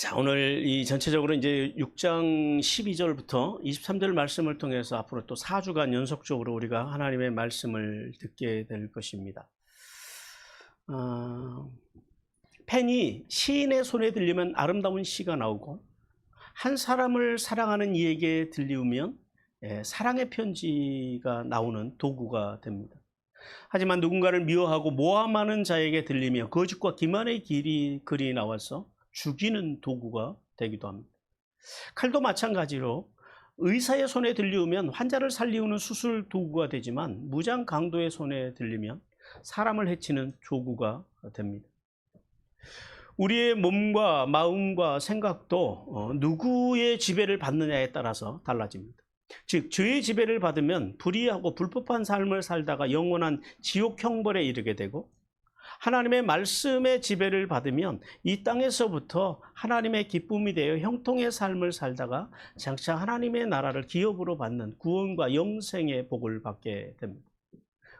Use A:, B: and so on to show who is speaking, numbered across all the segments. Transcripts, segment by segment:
A: 자, 오늘 이 전체적으로 이제 6장 12절부터 23절 말씀을 통해서 앞으로 또 4주간 연속적으로 우리가 하나님의 말씀을 듣게 될 것입니다. 펜이 시인의 손에 들리면 아름다운 시가 나오고, 한 사람을 사랑하는 이에게 들리우면 사랑의 편지가 나오는 도구가 됩니다. 하지만 누군가를 미워하고 모함하는 자에게 들리며 거짓과 기만의 글이 나와서 죽이는 도구가 되기도 합니다. 칼도 마찬가지로 의사의 손에 들리우면 환자를 살리우는 수술 도구가 되지만, 무장 강도의 손에 들리면 사람을 해치는 조구가 됩니다. 우리의 몸과 마음과 생각도 누구의 지배를 받느냐에 따라서 달라집니다. 즉, 죄의 지배를 받으면 불의하고 불법한 삶을 살다가 영원한 지옥 형벌에 이르게 되고, 하나님의 말씀의 지배를 받으면 이 땅에서부터 하나님의 기쁨이 되어 형통의 삶을 살다가 장차 하나님의 나라를 기업으로 받는 구원과 영생의 복을 받게 됩니다.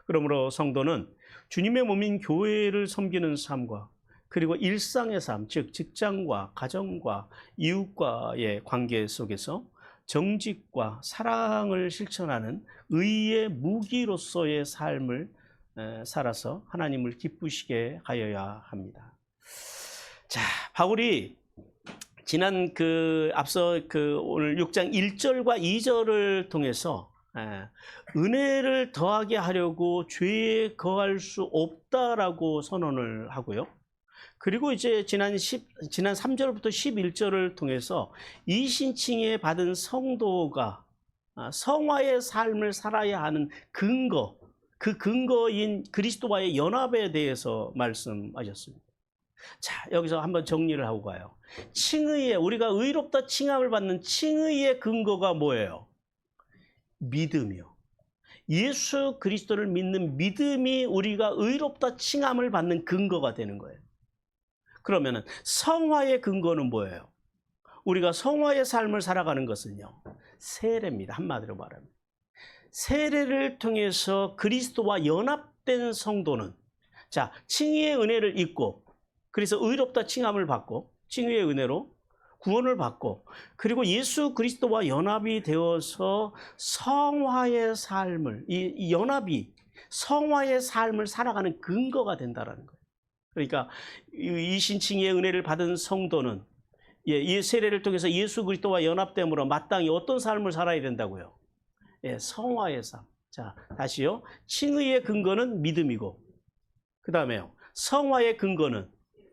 A: 그러므로 성도는 주님의 몸인 교회를 섬기는 삶과, 그리고 일상의 삶, 즉 직장과 가정과 이웃과의 관계 속에서 정직과 사랑을 실천하는 의의 무기로서의 삶을 살아서 하나님을 기쁘시게 하여야 합니다. 자, 바울이 지난 앞서 오늘 6장 1절과 2절을 통해서 은혜를 더하게 하려고 죄에 거할 수 없다라고 선언을 하고요. 그리고 이제 지난 3절부터 11절을 통해서 이신칭에 받은 성도가 성화의 삶을 살아야 하는 근거, 그 근거인 그리스도와의 연합에 대해서 말씀하셨습니다. 자, 여기서 한번 정리를 하고 가요. 칭의의, 우리가 의롭다 칭함을 받는 칭의의 근거가 뭐예요? 믿음이요. 예수 그리스도를 믿는 믿음이 우리가 의롭다 칭함을 받는 근거가 되는 거예요. 그러면은 성화의 근거는 뭐예요? 우리가 성화의 삶을 살아가는 것은요, 세례입니다. 한마디로 말하면 세례를 통해서 그리스도와 연합된 성도는, 자, 칭의의 은혜를 입고, 그래서 의롭다 칭함을 받고, 칭의의 은혜로 구원을 받고, 그리고 예수 그리스도와 연합이 되어서 성화의 삶을, 이 연합이 성화의 삶을 살아가는 근거가 된다라는 거예요. 그러니까 이 신칭의의 은혜를 받은 성도는 이 세례를 통해서 예수 그리스도와 연합됨으로 마땅히 어떤 삶을 살아야 된다고요? 성화의 삶. 자, 다시요. 칭의의 근거는 믿음이고, 그 다음에요, 성화의 근거는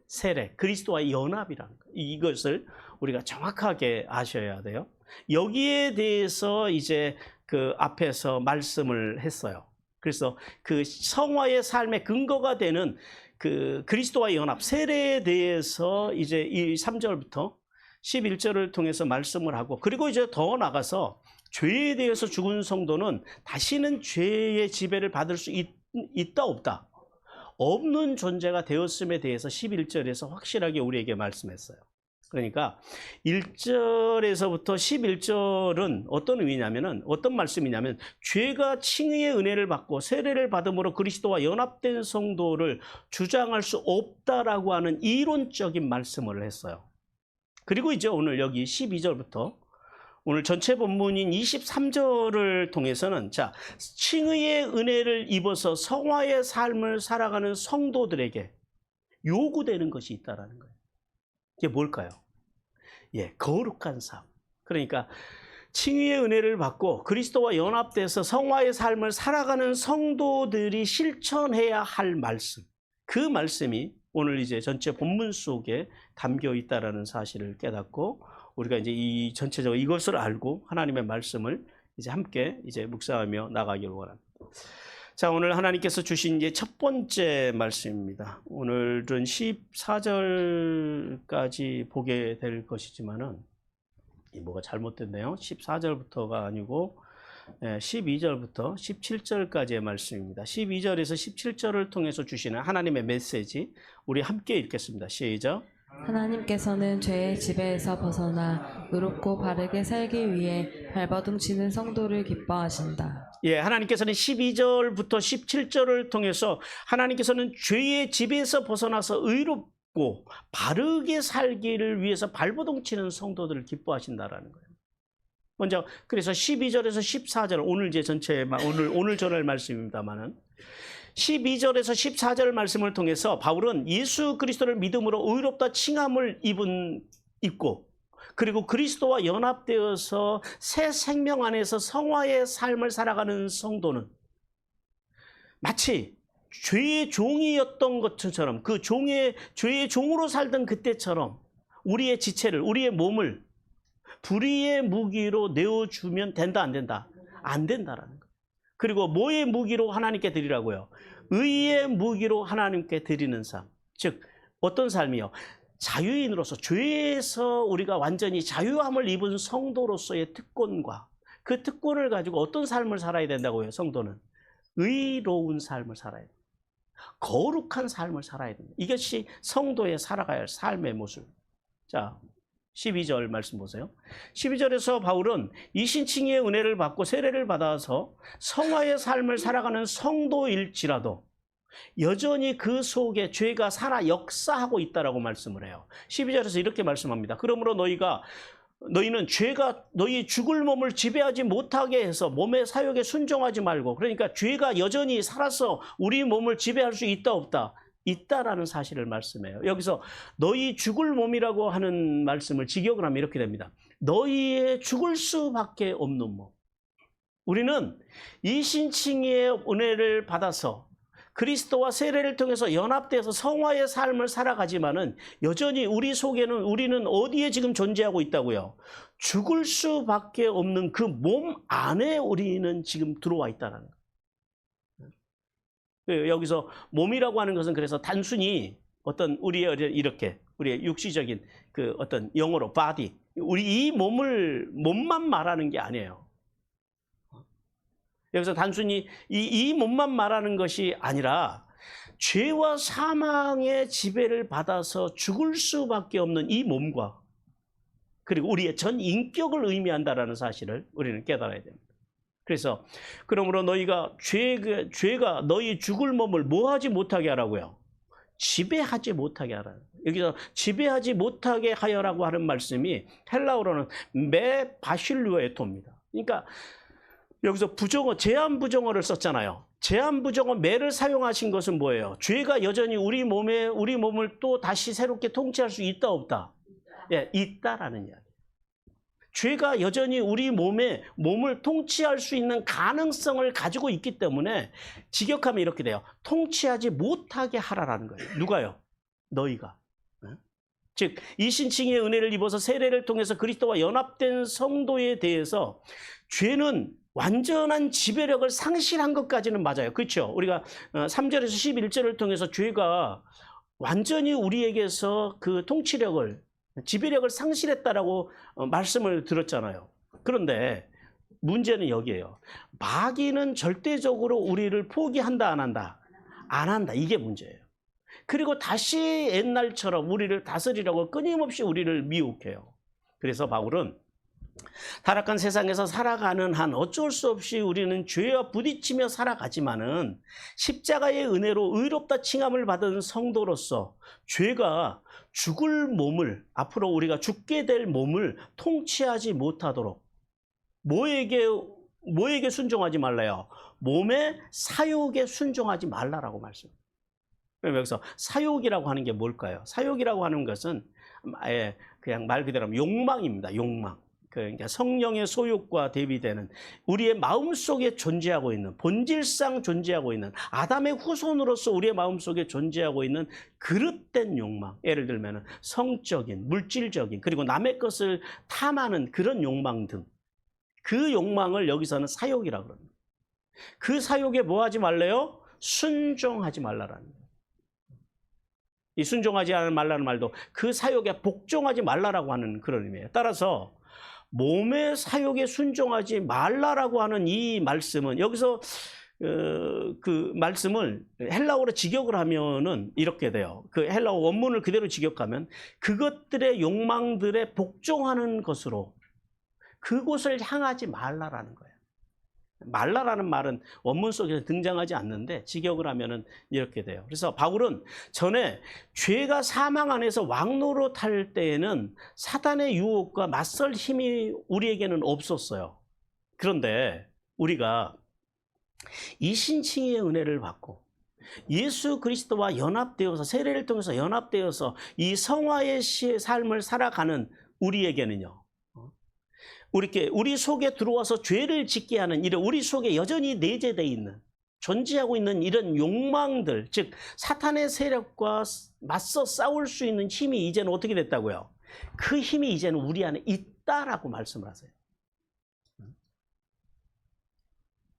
A: 세례, 그리스도와의 연합이라는 거예요. 이것을 우리가 정확하게 아셔야 돼요. 여기에 대해서 이제 그 앞에서 말씀을 했어요. 그래서 그 성화의 삶의 근거가 되는 그 그리스도와의 연합, 세례에 대해서 이제 이 3절부터 11절을 통해서 말씀을 하고, 그리고 이제 더 나가서 죄에 대해서 죽은 성도는 다시는 죄의 지배를 받을 수 있다 없다, 없는 존재가 되었음에 대해서 11절에서 확실하게 우리에게 말씀했어요. 그러니까 1절에서부터 11절은 어떤 의미냐면은, 어떤 말씀이냐면, 죄가 칭의의 은혜를 받고 세례를 받음으로 그리스도와 연합된 성도를 주장할 수 없다라고 하는 이론적인 말씀을 했어요. 그리고 이제 오늘 여기 12절부터 오늘 전체 본문인 23절을 통해서는, 자, 칭의의 은혜를 입어서 성화의 삶을 살아가는 성도들에게 요구되는 것이 있다라는 거예요. 이게 뭘까요? 거룩한 삶. 그러니까 칭의의 은혜를 받고 그리스도와 연합돼서 성화의 삶을 살아가는 성도들이 실천해야 할 말씀, 그 말씀이 오늘 이제 전체 본문 속에 담겨 있다라는 사실을 깨닫고, 우리가 이제 이 전체적으로 이것을 알고 하나님의 말씀을 이제 함께 이제 묵상하며 나가기를 원합니다. 자, 오늘 하나님께서 주신 이제 첫 번째 말씀입니다. 오늘은 14절까지 보게 될 것이지만은, 뭐가 잘못됐네요. 14절부터가 아니고 12절부터 17절까지의 말씀입니다. 12절에서 17절을 통해서 주시는 하나님의 메시지, 우리 함께 읽겠습니다. 시작.
B: 하나님께서는 죄의 지배에서 벗어나 의롭고 바르게 살기 위해 발버둥치는 성도를 기뻐하신다.
A: 하나님께서는 12절부터 17절을 통해서 하나님께서는 죄의 지배에서 벗어나서 받고 바르게 살기를 위해서 발버둥 치는 성도들을 기뻐하신다라는 거예요. 먼저 그래서 12절에서 14절 오늘 제 전체 오늘 전할 말씀입니다만은 12절에서 14절 말씀을 통해서 바울은 예수 그리스도를 믿음으로 의롭다 칭함을 입고 그리고 그리스도와 연합되어서 새 생명 안에서 성화의 삶을 살아가는 성도는 마치 죄의 종이었던 것처럼 그 죄의 종으로 살던 그때처럼 우리의 지체를 우리의 몸을 불의의 무기로 내어주면 된다 안 된다? 안 된다라는 거예요. 그리고 뭐의 무기로 하나님께 드리라고요? 의의 무기로 하나님께 드리는 삶. 즉 어떤 삶이요? 자유인으로서 죄에서 우리가 완전히 자유함을 입은 성도로서의 특권과 그 특권을 가지고 어떤 삶을 살아야 된다고요? 성도는 의로운 삶을 살아야 됩니다. 거룩한 삶을 살아야 됩니다. 이것이 성도의 살아가야 할 삶의 모습. 자, 12절 말씀 보세요. 12절에서 바울은 이신칭의 은혜를 받고 세례를 받아서 성화의 삶을 살아가는 성도일지라도 여전히 그 속에 죄가 살아 역사하고 있다라고 말씀을 해요. 12절에서 이렇게 말씀합니다. 그러므로 너희는 죄가 너희 죽을 몸을 지배하지 못하게 해서 몸의 사욕에 순종하지 말고, 그러니까 죄가 여전히 살아서 우리 몸을 지배할 수 있다 없다? 있다라는 사실을 말씀해요. 여기서 너희 죽을 몸이라고 하는 말씀을 직역을 하면 이렇게 됩니다. 너희의 죽을 수밖에 없는 몸. 우리는 이신칭의 은혜를 받아서 그리스도와 세례를 통해서 연합돼서 성화의 삶을 살아가지만은 여전히 우리 속에는 우리는 어디에 지금 존재하고 있다고요? 죽을 수밖에 없는 그 몸 안에 우리는 지금 들어와 있다는 거예요. 여기서 몸이라고 하는 것은 그래서 단순히 어떤 우리의 육시적인 그 어떤 영어로 body, 우리 이 몸만 말하는 게 아니에요. 여기서 단순히 이 몸만 말하는 것이 아니라 죄와 사망의 지배를 받아서 죽을 수밖에 없는 이 몸과 그리고 우리의 전 인격을 의미한다라는 사실을 우리는 깨달아야 됩니다. 그래서 그러므로 너희가 죄가 너희 죽을 몸을 뭐하지 못하게 하라고요? 지배하지 못하게 하라. 여기서 지배하지 못하게 하여라고 하는 말씀이 헬라어로는 메 바실루에토입니다. 그러니까 여기서 제한 부정어를 썼잖아요. 제한 부정어 메를 사용하신 것은 뭐예요? 죄가 여전히 우리 몸을 또 다시 새롭게 통치할 수 있다 없다? 예, 있다라는 이야기. 죄가 여전히 우리 몸을 통치할 수 있는 가능성을 가지고 있기 때문에 직역하면 이렇게 돼요. 통치하지 못하게 하라라는 거예요. 누가요? 너희가. 즉 이신칭의 은혜를 입어서 세례를 통해서 그리스도와 연합된 성도에 대해서 죄는 완전한 지배력을 상실한 것까지는 맞아요. 그렇죠? 우리가 3절에서 11절을 통해서 죄가 완전히 우리에게서 그 통치력을 지배력을 상실했다라고 말씀을 들었잖아요. 그런데 문제는 여기에요. 마귀는 절대적으로 우리를 포기한다 안 한다? 안 한다. 이게 문제예요. 그리고 다시 옛날처럼 우리를 다스리려고 끊임없이 우리를 미혹해요. 그래서 바울은 타락한 세상에서 살아가는 한 어쩔 수 없이 우리는 죄와 부딪히며 살아가지만은 십자가의 은혜로 의롭다 칭함을 받은 성도로서 죄가 죽을 몸을, 앞으로 우리가 죽게 될 몸을 통치하지 못하도록 뭐에게 순종하지 말라요? 몸의 사욕에 순종하지 말라라고 말씀합니다. 그럼 여기서 사욕이라고 하는 게 뭘까요? 사욕이라고 하는 것은 그냥 말 그대로 하면 욕망입니다. 욕망. 그러니까 성령의 소욕과 대비되는 우리의 마음속에 존재하고 있는, 본질상 존재하고 있는, 아담의 후손으로서 우리의 마음속에 존재하고 있는 그릇된 욕망. 예를 들면 성적인, 물질적인, 그리고 남의 것을 탐하는 그런 욕망 등, 그 욕망을 여기서는 사욕이라고 합니다. 그 사욕에 뭐 하지 말래요? 순종하지 말라라는 거예요. 이 순종하지 말라는 말도 그 사욕에 복종하지 말라라고 하는 그런 의미예요. 따라서 몸의 사욕에 순종하지 말라라고 하는 이 말씀은 여기서 그 말씀을 헬라어로 직역을 하면은 이렇게 돼요. 그 헬라어 원문을 그대로 직역하면 그것들의 욕망들에 복종하는 것으로 그곳을 향하지 말라라는 거예요. 말라라는 말은 원문 속에서 등장하지 않는데 직역을 하면은 이렇게 돼요. 그래서 바울은 전에 죄가 사망 안에서 왕노릇할 때에는 사단의 유혹과 맞설 힘이 우리에게는 없었어요. 그런데 우리가 이 신칭의 은혜를 받고 예수 그리스도와 연합되어서 세례를 통해서 연합되어서 이 성화의 삶을 살아가는 우리에게는요. 우리 속에 들어와서 죄를 짓게 하는 이런 우리 속에 여전히 내재되어 있는 존재하고 있는 이런 욕망들, 즉 사탄의 세력과 맞서 싸울 수 있는 힘이 이제는 어떻게 됐다고요? 그 힘이 이제는 우리 안에 있다라고 말씀을 하세요.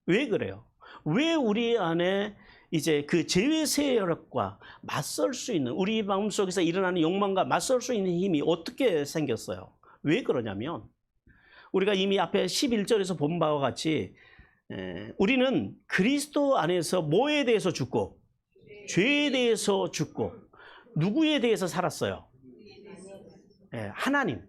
A: 왜 그래요? 왜 우리 안에 이제 그 죄의 세력과 맞설 수 있는 우리 마음속에서 일어나는 욕망과 맞설 수 있는 힘이 어떻게 생겼어요? 왜 그러냐면 우리가 이미 앞에 11절에서 본 바와 같이 우리는 그리스도 안에서 뭐에 대해서 죽고 죄에 대해서 죽고 누구에 대해서 살았어요? 하나님.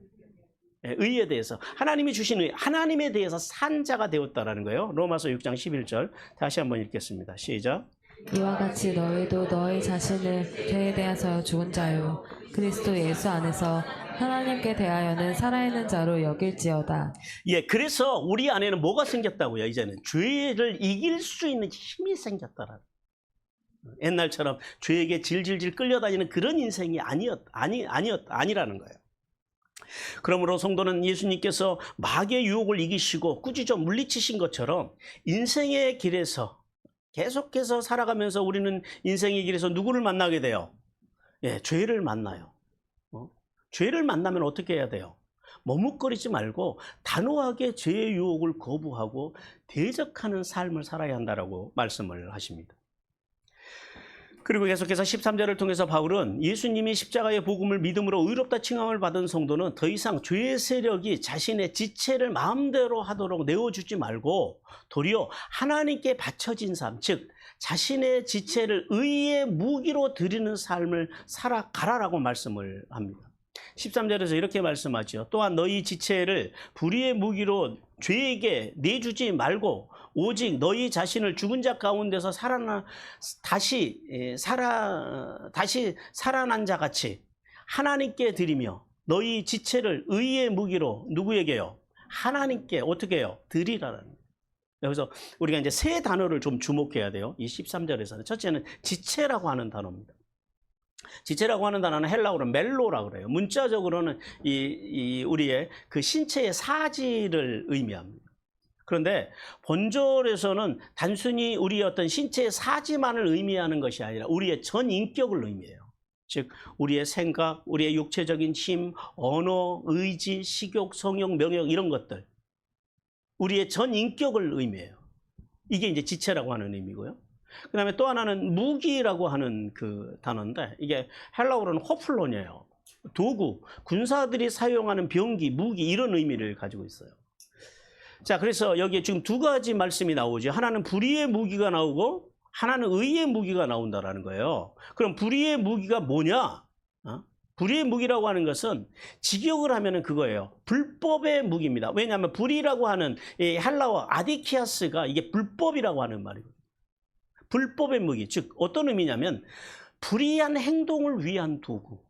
A: 의에 대해서 하나님이 주신 의, 하나님에 대해서 산 자가 되었다라는 거예요. 로마서 6장 11절 다시 한번 읽겠습니다. 시작.
B: 이와 같이 너희도 너희 자신을 죄에 대하여 죽은 자요 그리스도 예수 안에서 하나님께 대하여는 살아있는 자로 여길지어다.
A: 예, 그래서 우리 안에는 뭐가 생겼다고요? 이제는 죄를 이길 수 있는 힘이 생겼다라는. 옛날처럼 죄에게 질질질 끌려다니는 그런 인생이 아니라는 거예요. 그러므로 성도는 예수님께서 마귀의 유혹을 이기시고 꾸짖어 물리치신 것처럼 인생의 길에서 계속해서 살아가면서 우리는 인생의 길에서 누구를 만나게 돼요? 예, 죄를 만나요. 죄를 만나면 어떻게 해야 돼요? 머뭇거리지 말고 단호하게 죄의 유혹을 거부하고 대적하는 삶을 살아야 한다라고 말씀을 하십니다. 그리고 계속해서 13절을 통해서 바울은 예수님이 십자가의 복음을 믿음으로 의롭다 칭함을 받은 성도는 더 이상 죄의 세력이 자신의 지체를 마음대로 하도록 내어주지 말고 도리어 하나님께 바쳐진 삶, 즉 자신의 지체를 의의 무기로 드리는 삶을 살아가라라고 말씀을 합니다. 13절에서 이렇게 말씀하죠. 또한 너희 지체를 불의의 무기로 죄에게 내주지 말고 오직 너희 자신을 죽은 자 가운데서 다시 살아난 자 같이 하나님께 드리며 너희 지체를 의의 무기로 누구에게요? 하나님께 어떻게 해요? 드리라는 거예요. 여기서 우리가 이제 세 단어를 좀 주목해야 돼요. 이 13절에서는 첫째는 지체라고 하는 단어입니다. 지체라고 하는 단어는 헬라어로 멜로라고 그래요. 문자적으로는 우리의 그 신체의 사지를 의미합니다. 그런데 본절에서는 단순히 우리의 어떤 신체의 사지만을 의미하는 것이 아니라 우리의 전 인격을 의미해요. 즉 우리의 생각, 우리의 육체적인 힘, 언어, 의지, 식욕, 성욕, 명욕 이런 것들 우리의 전 인격을 의미해요. 이게 이제 지체라고 하는 의미고요. 그 다음에 또 하나는 무기라고 하는 그 단어인데 이게 헬라어로는 호플론이에요. 도구, 군사들이 사용하는 병기, 무기 이런 의미를 가지고 있어요. 자, 그래서 여기에 지금 두 가지 말씀이 나오죠. 하나는 불의의 무기가 나오고 하나는 의의 무기가 나온다라는 거예요. 그럼 불의의 무기가 뭐냐? 불의의 무기라고 하는 것은 직역을 하면은 그거예요. 불법의 무기입니다. 왜냐하면 불의라고 하는 이 헬라어 아디키아스가 이게 불법이라고 하는 말이거든요. 불법의 무기, 즉 어떤 의미냐면 불의한 행동을 위한 도구,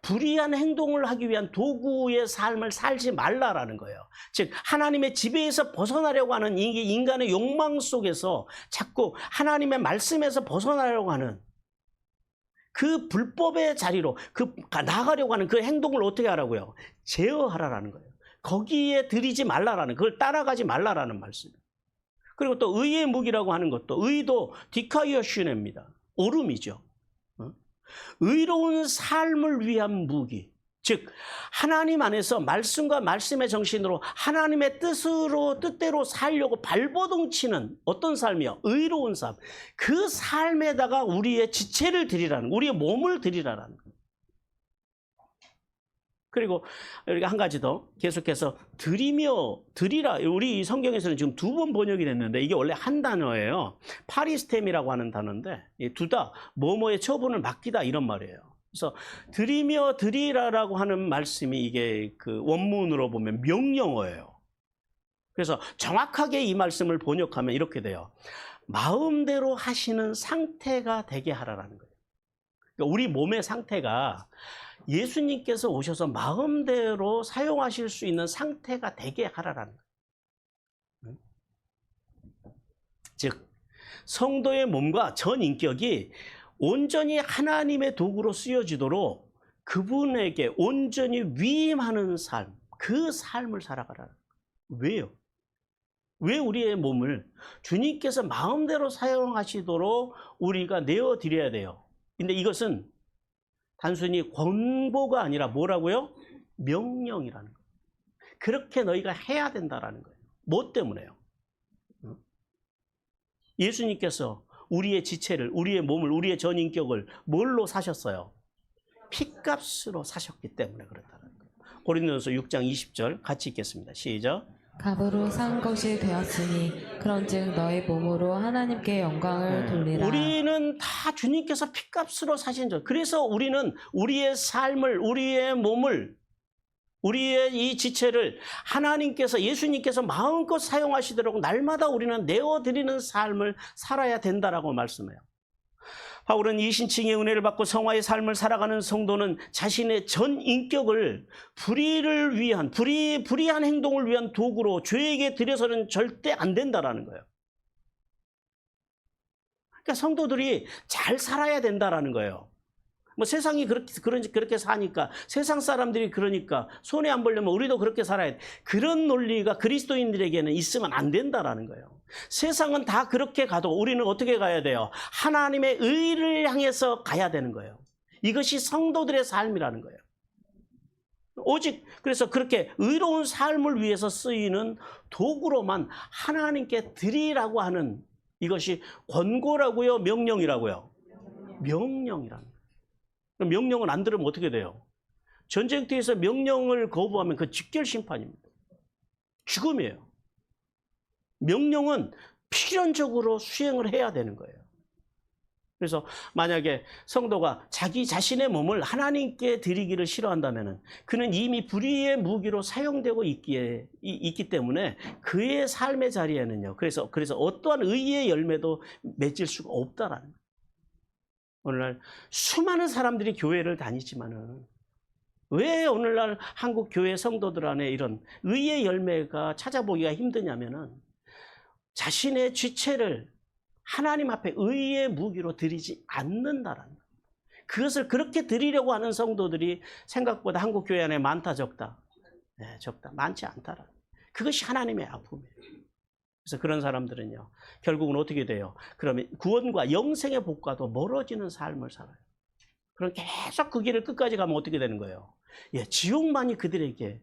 A: 불의한 행동을 하기 위한 도구의 삶을 살지 말라라는 거예요. 즉 하나님의 지배에서 벗어나려고 하는 인간의 욕망 속에서 자꾸 하나님의 말씀에서 벗어나려고 하는 그 불법의 자리로 나가려고 하는 그 행동을 어떻게 하라고요? 제어하라라는 거예요. 거기에 들이지 말라라는, 그걸 따라가지 말라라는 말씀이에요. 그리고 또 의의 무기라고 하는 것도 의도 디카이어슈네입니다. 오름이죠. 의로운 삶을 위한 무기, 즉 하나님 안에서 말씀과 말씀의 정신으로 하나님의 뜻대로 살려고 발버둥 치는 어떤 삶이요? 의로운 삶. 그 삶에다가 우리의 지체를 드리라는, 우리의 몸을 드리라는 거예요. 그리고 우리가 한 가지 더 계속해서 드리라. 우리 성경에서는 지금 두 번 번역이 됐는데 이게 원래 한 단어예요. 파리스템이라고 하는 단어인데 두다, 뭐뭐의 처분을 맡기다 이런 말이에요. 그래서 드리며 드리라라고 하는 말씀이 이게 그 원문으로 보면 명령어예요. 그래서 정확하게 이 말씀을 번역하면 이렇게 돼요. 마음대로 하시는 상태가 되게 하라라는 거예요. 그러니까 우리 몸의 상태가 예수님께서 오셔서 마음대로 사용하실 수 있는 상태가 되게 하라라는 거예요. 즉 성도의 몸과 전 인격이 온전히 하나님의 도구로 쓰여지도록 그분에게 온전히 위임하는 삶, 그 삶을 살아가라는 거예요. 왜요? 왜 우리의 몸을 주님께서 마음대로 사용하시도록 우리가 내어드려야 돼요? 근데 이것은 단순히 권고가 아니라 뭐라고요? 명령이라는 거예요. 그렇게 너희가 해야 된다라는 거예요. 뭐 때문에요? 예수님께서 우리의 지체를, 우리의 몸을, 우리의 전인격을 뭘로 사셨어요? 핏값으로 사셨기 때문에 그렇다는 거예요. 고린도전서 6장 20절 같이 읽겠습니다. 시작.
B: 값으로 산 것이 되었으니 그런즉 너희 몸으로 하나님께 영광을 돌리라.
A: 우리는 다 주님께서 핏값으로 사신 자. 그래서 우리는 우리의 삶을, 우리의 몸을, 우리의 이 지체를 하나님께서, 예수님께서 마음껏 사용하시도록 날마다 우리는 내어드리는 삶을 살아야 된다라고 말씀해요. 바울은 이 신칭의 은혜를 받고 성화의 삶을 살아가는 성도는 자신의 전 인격을 불의를 위한, 불의한 행동을 위한 도구로 죄에게 들여서는 절대 안 된다라는 거예요. 그러니까 성도들이 잘 살아야 된다라는 거예요. 뭐 세상이 그렇게 사니까, 세상 사람들이 그러니까 손해 안 보려면 우리도 그렇게 살아야 돼. 그런 논리가 그리스도인들에게는 있으면 안 된다라는 거예요. 세상은 다 그렇게 가도 우리는 어떻게 가야 돼요? 하나님의 의를 향해서 가야 되는 거예요. 이것이 성도들의 삶이라는 거예요. 오직 그래서 그렇게 의로운 삶을 위해서 쓰이는 도구로만 하나님께 드리라고 하는, 이것이 권고라고요? 명령이라고요? 명령이라는 거예요. 명령을 안 들으면 어떻게 돼요? 전쟁터에서 명령을 거부하면 그 직결 심판입니다. 죽음이에요. 명령은 필연적으로 수행을 해야 되는 거예요. 그래서 만약에 성도가 자기 자신의 몸을 하나님께 드리기를 싫어한다면 그는 이미 불의의 무기로 사용되고 있기 때문에 그의 삶의 자리에는요. 그래서 어떠한 의의 열매도 맺을 수가 없다라는 거예요. 오늘날 수많은 사람들이 교회를 다니지만은 왜 오늘날 한국 교회 성도들 안에 이런 의의 열매가 찾아보기가 힘드냐면은 자신의 지체를 하나님 앞에 의의 무기로 드리지 않는다라는 거예요. 그것을 그렇게 드리려고 하는 성도들이 생각보다 한국 교회 안에 많다 적다? 네, 적다. 많지 않다라는 거예요. 그것이 하나님의 아픔이에요. 그래서 그런 사람들은요, 결국은 어떻게 돼요? 그러면 구원과 영생의 복과도 멀어지는 삶을 살아요. 그럼 계속 그 길을 끝까지 가면 어떻게 되는 거예요? 예, 지옥만이 그들의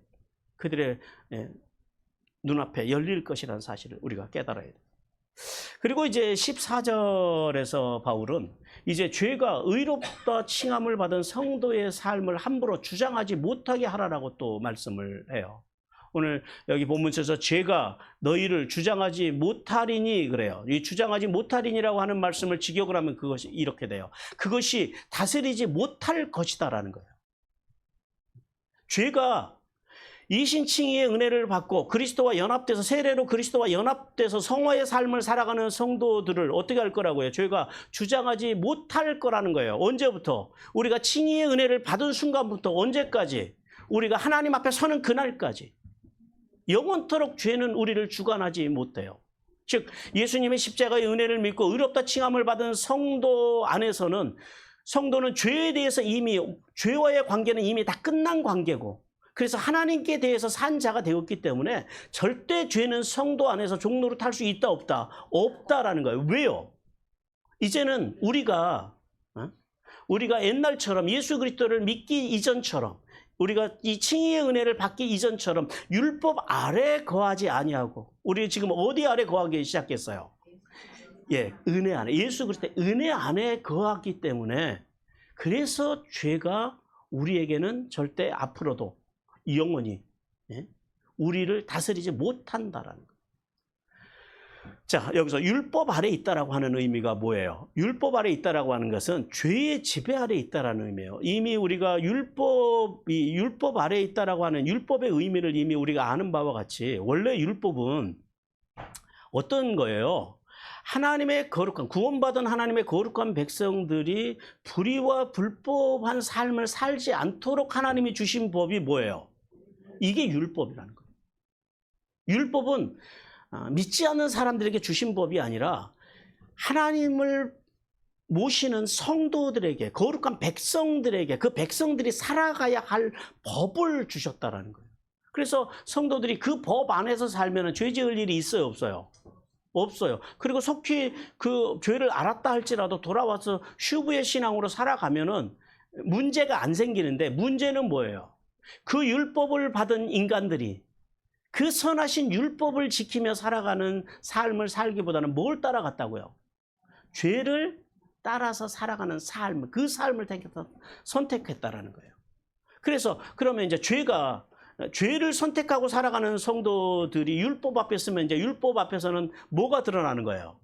A: 눈앞에 열릴 것이라는 사실을 우리가 깨달아야 돼요. 그리고 이제 14절에서 바울은 이제 죄가 의롭다 칭함을 받은 성도의 삶을 함부로 주장하지 못하게 하라라고 또 말씀을 해요. 오늘 여기 본문에서 죄가 너희를 주장하지 못하리니 그래요. 이 주장하지 못하리니라고 하는 말씀을 직역을 하면 그것이 이렇게 돼요. 그것이 다스리지 못할 것이다라는 거예요. 죄가 이신칭의의 은혜를 받고 그리스도와 연합돼서 세례로 그리스도와 연합돼서 성화의 삶을 살아가는 성도들을 어떻게 할 거라고요? 죄가 주장하지 못할 거라는 거예요. 언제부터? 우리가 칭의의 은혜를 받은 순간부터 언제까지? 우리가 하나님 앞에 서는 그날까지. 영원토록 죄는 우리를 주관하지 못해요. 즉 예수님의 십자가의 은혜를 믿고 의롭다 칭함을 받은 성도 안에서는 성도는 죄에 대해서 이미, 죄와의 관계는 이미 다 끝난 관계고, 그래서 하나님께 대해서 산 자가 되었기 때문에 절대 죄는 성도 안에서 종로를 탈 수 있다 없다? 없다라는 거예요. 왜요? 이제는 우리가 옛날처럼 예수 그리스도를 믿기 이전처럼, 우리가 이 칭의의 은혜를 받기 이전처럼 율법 아래 거하지 아니하고, 우리 지금 어디 아래 거하기 시작했어요? 예, 은혜 안에, 예수 그리스도의 은혜 안에 거하기 때문에, 그래서 죄가 우리에게는 절대 앞으로도 영원히 우리를 다스리지 못한다라는 거예요. 자, 여기서 율법 아래 있다라고 하는 의미가 뭐예요? 율법 아래 있다라고 하는 것은 죄의 지배 아래 있다라는 의미예요. 이미 우리가 율법 아래 있다라고 하는 율법의 의미를 이미 우리가 아는 바와 같이 원래 율법은 어떤 거예요? 하나님의 거룩한, 구원받은 하나님의 거룩한 백성들이 불의와 불법한 삶을 살지 않도록 하나님이 주신 법이 뭐예요? 이게 율법이라는 거예요. 율법은 믿지 않는 사람들에게 주신 법이 아니라 하나님을 모시는 성도들에게, 거룩한 백성들에게, 그 백성들이 살아가야 할 법을 주셨다라는 거예요. 그래서 성도들이 그 법 안에서 살면 죄 지을 일이 있어요, 없어요? 없어요. 그리고 속히 그 죄를 알았다 할지라도 돌아와서 슈브의 신앙으로 살아가면은 문제가 안 생기는데, 문제는 뭐예요? 그 율법을 받은 인간들이 그 선하신 율법을 지키며 살아가는 삶을 살기보다는 뭘 따라갔다고요? 죄를 따라서 살아가는 삶, 그 삶을 선택했다라는 거예요. 그래서 그러면 이제 죄를 선택하고 살아가는 성도들이 율법 앞에 서면 이제 율법 앞에서는 뭐가 드러나는 거예요?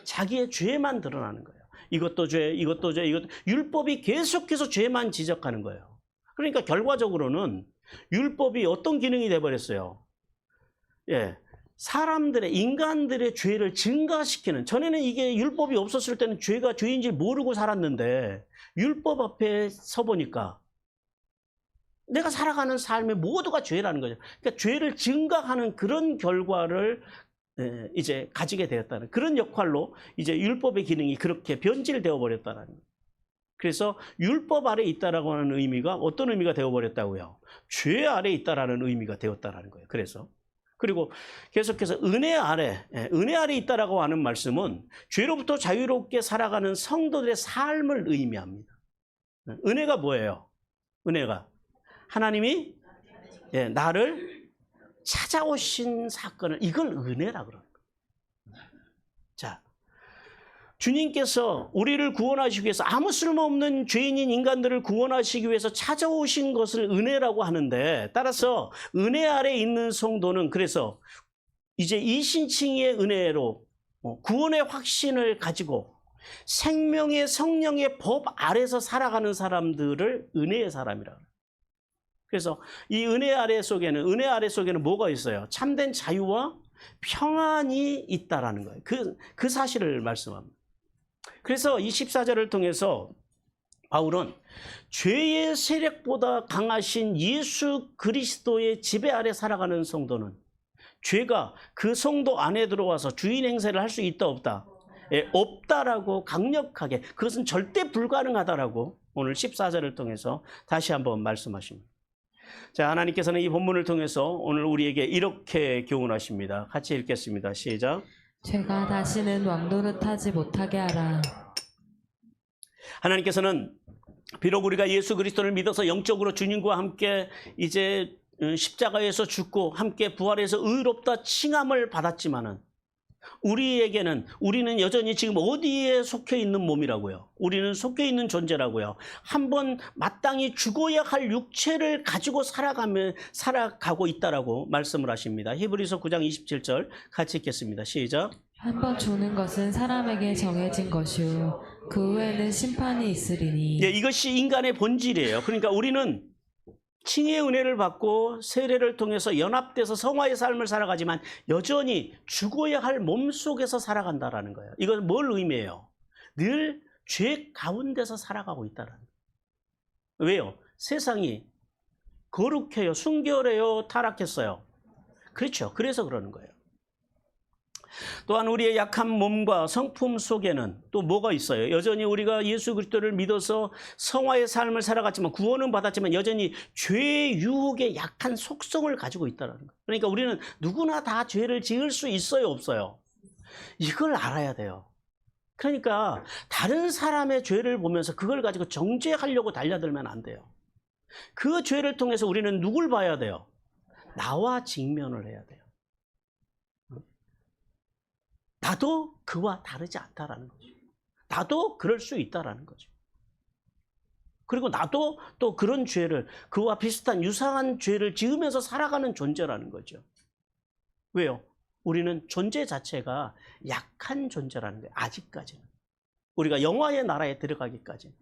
A: 자기의 죄만 드러나는 거예요. 이것도 죄, 이것도 죄, 이것도. 율법이 계속해서 죄만 지적하는 거예요. 그러니까 결과적으로는 율법이 어떤 기능이 돼버렸어요? 예, 인간들의 죄를 증가시키는, 전에는 이게 율법이 없었을 때는 죄가 죄인지 모르고 살았는데 율법 앞에 서보니까 내가 살아가는 삶의 모두가 죄라는 거죠. 그러니까 죄를 증가하는 그런 결과를 이제 가지게 되었다는 그런 역할로 이제 율법의 기능이 그렇게 변질되어 버렸다는 거예요. 그래서 율법 아래 있다라고 하는 의미가 어떤 의미가 되어버렸다고요? 죄 아래 있다라는 의미가 되었다라는 거예요. 그리고 계속해서 은혜 아래 있다라고 하는 말씀은 죄로부터 자유롭게 살아가는 성도들의 삶을 의미합니다. 은혜가 뭐예요? 은혜가 하나님이 나를 찾아오신 사건을, 이걸 은혜라 그러는 거예요. 자, 주님께서 우리를 구원하시기 위해서, 아무 쓸모없는 죄인인 인간들을 구원하시기 위해서 찾아오신 것을 은혜라고 하는데, 따라서 은혜 아래 있는 성도는 그래서 이제 이신칭의 은혜로 구원의 확신을 가지고 생명의 성령의 법 아래서 살아가는 사람들을 은혜의 사람이라고 해요. 그래서 이 은혜 아래 속에는 뭐가 있어요? 참된 자유와 평안이 있다라는 거예요. 그 사실을 말씀합니다. 그래서 이 14절을 통해서 바울은 죄의 세력보다 강하신 예수 그리스도의 지배 아래 살아가는 성도는 죄가 그 성도 안에 들어와서 주인 행세를 할 수 있다 없다? 없다라고 강력하게, 그것은 절대 불가능하다라고 오늘 14절을 통해서 다시 한번 말씀하십니다. 자, 하나님께서는 이 본문을 통해서 오늘 우리에게 이렇게 교훈하십니다. 같이 읽겠습니다. 시작.
B: 죄가 다시는 왕노릇하지 못하게 하라.
A: 하나님께서는 비록 우리가 예수 그리스도를 믿어서 영적으로 주님과 함께 이제 십자가에서 죽고 함께 부활해서 의롭다 칭함을 받았지만은 우리는 여전히 지금 어디에 속해 있는 몸이라고요? 우리는 속해 있는 존재라고요. 한번 마땅히 죽어야 할 육체를 가지고 살아가고 있다라고 말씀을 하십니다. 히브리서 9장 27절 같이 읽겠습니다. 시작.
B: 한번 죽는 것은 사람에게 정해진 것이요 그 후에는 심판이 있으리니.
A: 예, 이것이 인간의 본질이에요. 그러니까 우리는 칭의 은혜를 받고 세례를 통해서 연합돼서 성화의 삶을 살아가지만 여전히 죽어야 할 몸 속에서 살아간다라는 거예요. 이건 뭘 의미해요? 늘 죄 가운데서 살아가고 있다라는 거예요. 왜요? 세상이 거룩해요, 순결해요, 타락했어요. 그렇죠. 그래서 그러는 거예요. 또한 우리의 약한 몸과 성품 속에는 또 뭐가 있어요? 여전히 우리가 예수 그리스도를 믿어서 성화의 삶을 살아갔지만, 구원은 받았지만 여전히 죄의 유혹에 약한 속성을 가지고 있다는 거예요. 그러니까 우리는 누구나 다 죄를 지을 수 있어요, 없어요? 이걸 알아야 돼요. 그러니까 다른 사람의 죄를 보면서 그걸 가지고 정죄하려고 달려들면 안 돼요. 그 죄를 통해서 우리는 누굴 봐야 돼요? 나와 직면을 해야 돼요. 나도 그와 다르지 않다라는 거죠. 나도 그럴 수 있다라는 거죠. 그리고 나도 또 그런 죄를, 그와 비슷한 유사한 죄를 지으면서 살아가는 존재라는 거죠. 왜요? 우리는 존재 자체가 약한 존재라는 거예요. 아직까지는. 우리가 영화의 나라에 들어가기까지.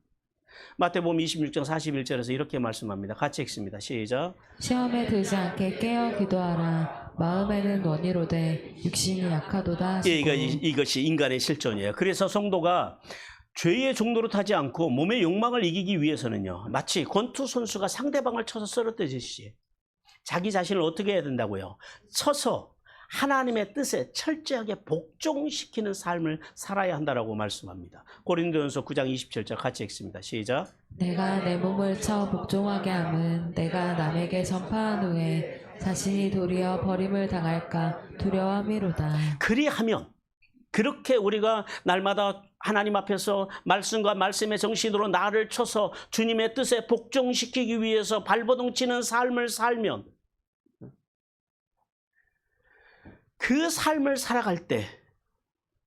A: 마태복음 26장 41절에서 이렇게 말씀합니다. 같이 읽습니다. 시작.
B: 시험에 들지 않게 깨어 기도하라. 마음에는 원이로되 육신이 약하도다
A: 예,
B: 하시고.
A: 이것이 인간의 실존이에요. 그래서 성도가 죄의 종로로 타지 않고 몸의 욕망을 이기기 위해서는요, 마치 권투 선수가 상대방을 쳐서 쓰러뜨리듯이 자기 자신을 어떻게 해야 된다고요? 쳐서 하나님의 뜻에 철저하게 복종시키는 삶을 살아야 한다라고 말씀합니다. 고린도전서 9장 27절 같이 읽습니다. 시작.
B: 내가 내 몸을 쳐 복종하게 함은 내가 남에게 전파한 후에 자신이 도리어 버림을 당할까 두려움이로다.
A: 그리하면, 그렇게 우리가 날마다 하나님 앞에서 말씀과 말씀의 정신으로 나를 쳐서 주님의 뜻에 복종시키기 위해서 발버둥 치는 삶을 살면, 그 삶을 살아갈 때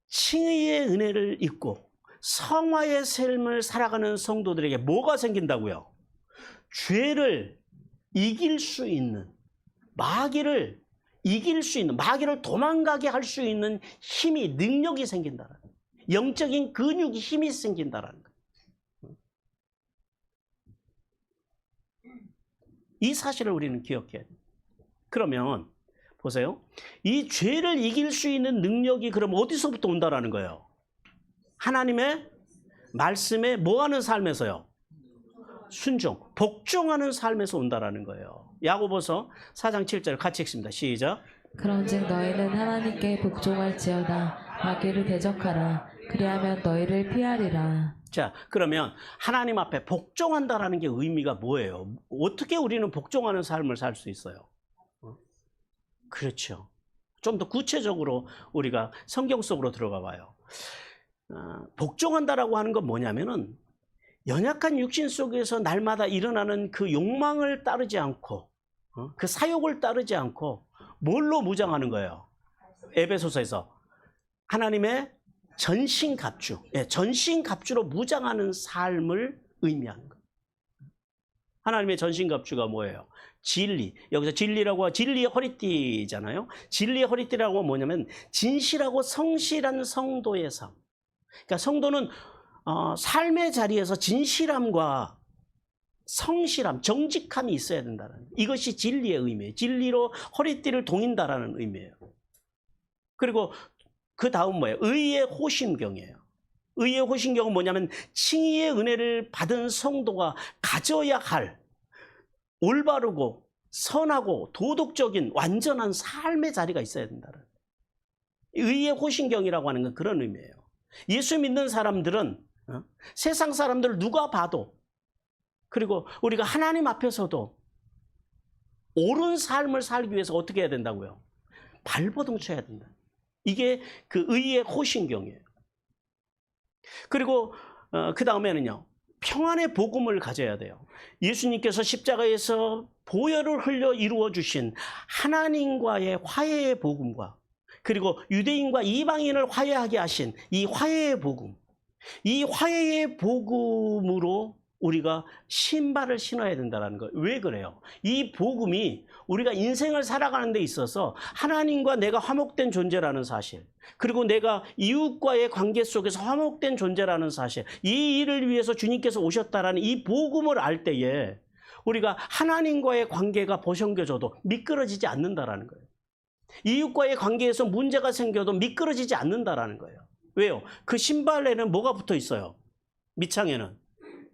A: 칭의의 은혜를 입고 성화의 삶을 살아가는 성도들에게 뭐가 생긴다고요? 죄를 이길 수 있는, 마귀를 이길 수 있는, 마귀를 도망가게 할 수 있는 힘이, 능력이 생긴다라는 거예요. 영적인 근육이, 힘이 생긴다라는 거예요. 이 사실을 우리는 기억해야 돼요. 그러면 보세요. 이 죄를 이길 수 있는 능력이 그럼 어디서부터 온다라는 거예요? 하나님의 말씀에 뭐하는 삶에서요? 순종, 복종하는 삶에서 온다라는 거예요. 야고보서 4장 7절 같이 읽습니다. 시작.
B: 그런즉 너희는 하나님께 복종할지어다. 마귀를 대적하라. 그리하면 너희를 피하리라.
A: 자, 그러면 하나님 앞에 복종한다라는 게 의미가 뭐예요? 어떻게 우리는 복종하는 삶을 살 수 있어요? 그렇죠. 좀 더 구체적으로 우리가 성경 속으로 들어가 봐요. 복종한다라고 하는 건 뭐냐면은 연약한 육신 속에서 날마다 일어나는 그 욕망을 따르지 않고, 그 사욕을 따르지 않고 뭘로 무장하는 거예요? 에베소서에서 하나님의 전신갑주, 전신갑주로 무장하는 삶을 의미하는 거예요. 하나님의 전신갑주가 뭐예요? 진리. 여기서 진리라고, 진리의 허리띠잖아요. 진리의 허리띠라고 하면 뭐냐면 진실하고 성실한 성도의 삶. 그러니까 성도는 삶의 자리에서 진실함과 성실함, 정직함이 있어야 된다는, 이것이 진리의 의미예요. 진리로 허리띠를 동인다라는 의미예요. 그리고 그 다음 뭐예요? 의의 호심경이에요. 의의 호심경은 뭐냐면 칭의의 은혜를 받은 성도가 가져야 할 올바르고 선하고 도덕적인 완전한 삶의 자리가 있어야 된다는, 의의 호심경이라고 하는 건 그런 의미예요. 예수 믿는 사람들은 세상 사람들 누가 봐도, 그리고 우리가 하나님 앞에서도 옳은 삶을 살기 위해서 어떻게 해야 된다고요? 발버둥 쳐야 된다. 이게 그 의의 호심경이에요. 그리고 그 다음에는요, 평안의 복음을 가져야 돼요. 예수님께서 십자가에서 보혈을 흘려 이루어 주신 하나님과의 화해의 복음과, 그리고 유대인과 이방인을 화해하게 하신 이 화해의 복음, 이 화해의 복음으로 우리가 신발을 신어야 된다는 거예요. 왜 그래요? 이 복음이 우리가 인생을 살아가는 데 있어서 하나님과 내가 화목된 존재라는 사실, 그리고 내가 이웃과의 관계 속에서 화목된 존재라는 사실, 이 일을 위해서 주님께서 오셨다라는 이 복음을 알 때에 우리가 하나님과의 관계가 보성겨져도 미끄러지지 않는다라는 거예요. 이웃과의 관계에서 문제가 생겨도 미끄러지지 않는다라는 거예요. 왜요? 그 신발에는 뭐가 붙어 있어요? 밑창에는,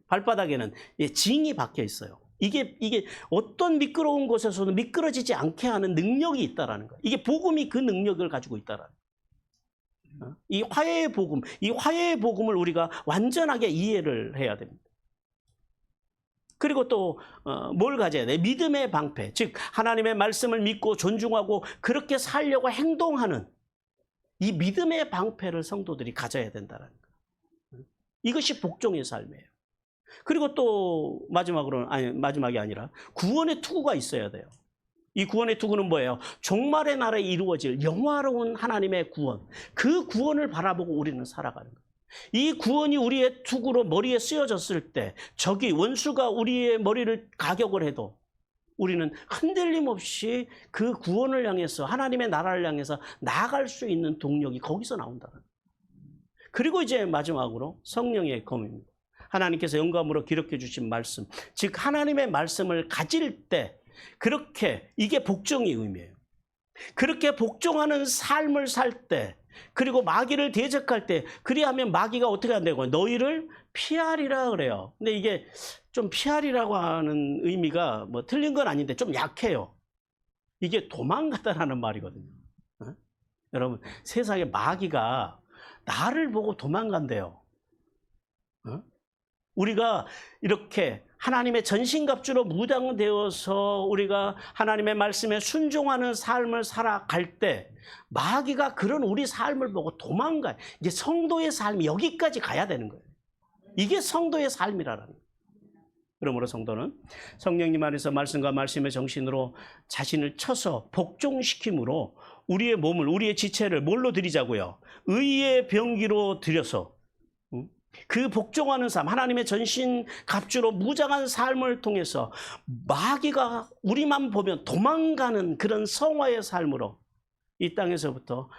A: 발바닥에는 징이 박혀 있어요. 이게 어떤 미끄러운 곳에서는 미끄러지지 않게 하는 능력이 있다라는 거예요. 이게 복음이 그 능력을 가지고 있다라는 거예요. 이 화해의 복음, 이 화해의 복음을 우리가 완전하게 이해를 해야 됩니다. 그리고 또 뭘 가져야 돼? 믿음의 방패, 즉 하나님의 말씀을 믿고 존중하고 그렇게 살려고 행동하는 이 믿음의 방패를 성도들이 가져야 된다는 거예요. 이것이 복종의 삶이에요. 그리고 또 마지막이 아니라 구원의 투구가 있어야 돼요. 이 구원의 투구는 뭐예요? 종말의 날에 이루어질 영화로운 하나님의 구원, 그 구원을 바라보고 우리는 살아가는 거예요. 이 구원이 우리의 투구로 머리에 쓰여졌을 때 적이, 원수가 우리의 머리를 가격을 해도 우리는 흔들림 없이 그 구원을 향해서 하나님의 나라를 향해서 나아갈 수 있는 동력이 거기서 나온다는 거예요. 그리고 이제 마지막으로 성령의 검입니다. 하나님께서 영감으로 기록해 주신 말씀, 즉 하나님의 말씀을 가질 때 그렇게 이게 복종의 의미예요. 그렇게 복종하는 삶을 살 때, 그리고 마귀를 대적할 때, 그리하면 마귀가 어떻게 한다고? 너희를 피하리라 그래요. 근데 이게 좀 피하리라고 하는 의미가 뭐 틀린 건 아닌데 좀 약해요. 이게 도망가다라는 말이거든요. 어? 여러분, 세상에 마귀가 나를 보고 도망간대요. 어? 우리가 이렇게 하나님의 전신갑주로 무장되어서 우리가 하나님의 말씀에 순종하는 삶을 살아갈 때 마귀가 그런 우리 삶을 보고 도망가요. 이제 성도의 삶이 여기까지 가야 되는 거예요. 이게 성도의 삶이라는 거예요. 그러므로 성도는 성령님 안에서 말씀과 말씀의 정신으로 자신을 쳐서 복종시킴으로 우리의 몸을, 우리의 지체를 뭘로 드리자고요? 의의 병기로 드려서 그 복종하는 삶, 하나님의 전신 갑주로 무장한 삶을 통해서 마귀가 우리만 보면 도망가는 그런 성화의 삶으로 이 땅에서부터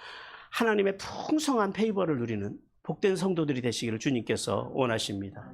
A: 하나님의 풍성한 페이버를 누리는 복된 성도들이 되시기를 주님께서 원하십니다.